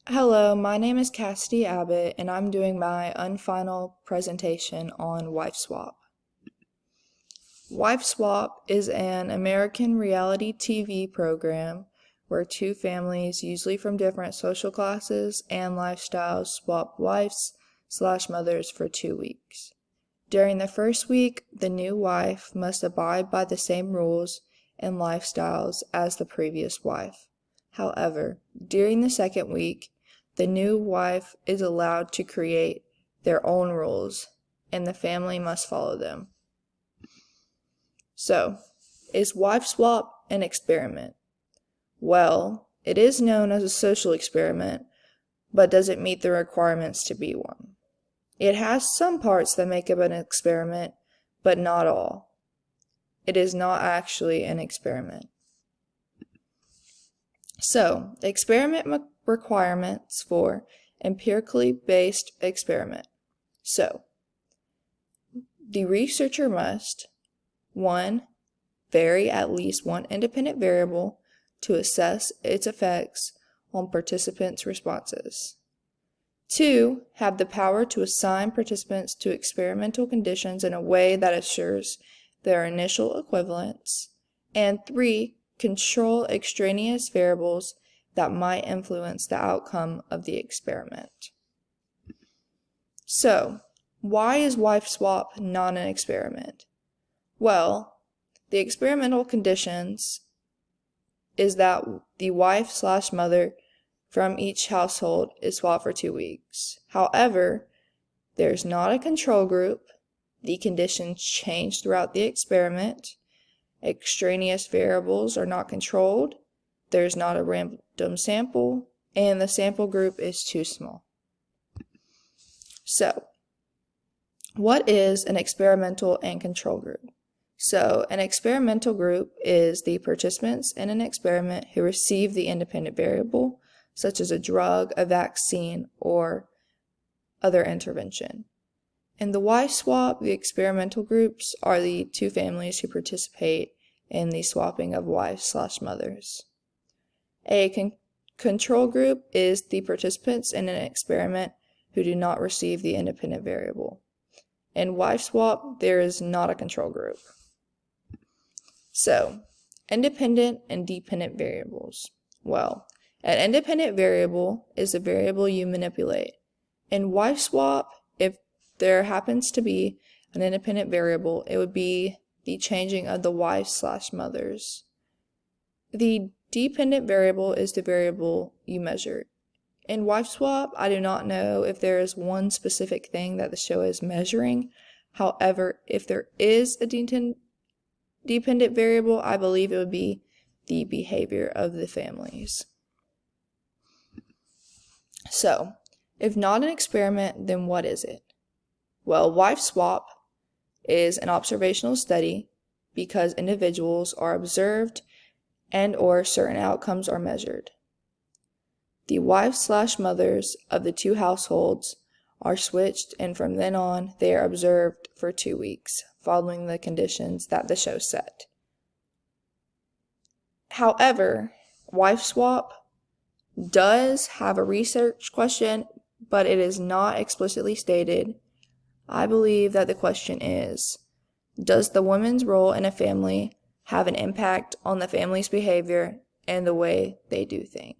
Hello, my name is Cassidy Abbott, and I'm doing my Unfinal presentation on Wife Swap. Wife Swap is an American reality TV program where two families, usually from different social classes and lifestyles, swap wives/mothers for 2 weeks. During the first week, the new wife must abide by the same rules and lifestyles as the previous wife. However, during the second week, the new wife is allowed to create their own rules, and the family must follow them. So, is wife swap an experiment? Well, it is known as a social experiment, but does it meet the requirements to be one? It has some parts that make it an experiment, but not all. It is not actually an experiment. So, experiment requirements for empirically based experiment. So, the researcher must 1. Vary at least one independent variable to assess its effects on participants' responses. 2. Have the power to assign participants to experimental conditions in a way that assures their initial equivalence. And 3. Control extraneous variables that might influence the outcome of the experiment. So, why is wife swap not an experiment? Well, the experimental conditions is that the wife/mother from each household is swapped for 2 weeks. However, there's not a control group. The conditions change throughout the experiment. Extraneous variables are not controlled. There's not a random sample, and the sample group is too small. So, what is an experimental and control group? So, an experimental group is the participants in an experiment who receive the independent variable, such as a drug, a vaccine, or other intervention. In the wife swap, the experimental groups are the two families who participate in the swapping of wives/mothers. A control group is the participants in an experiment who do not receive the independent variable. In wife swap, there is not a control group. So, independent and dependent variables. Well, an independent variable is a variable you manipulate. In wife swap, if there happens to be an independent variable, it would be the changing of the wives/mothers. The dependent variable is the variable you measure. In wife swap, I do not know if there is one specific thing that the show is measuring. However, if there is a dependent variable, I believe it would be the behavior of the families. So, if not an experiment, then what is it? Well, wife swap is an observational study because individuals are observed and/or certain outcomes are measured. The wives/mothers of the two households are switched, and from then on, they are observed for 2 weeks, following the conditions that the show set. However, wife swap does have a research question, but it is not explicitly stated. I believe that the question is, does the woman's role in a family have an impact on the family's behavior and the way they do things?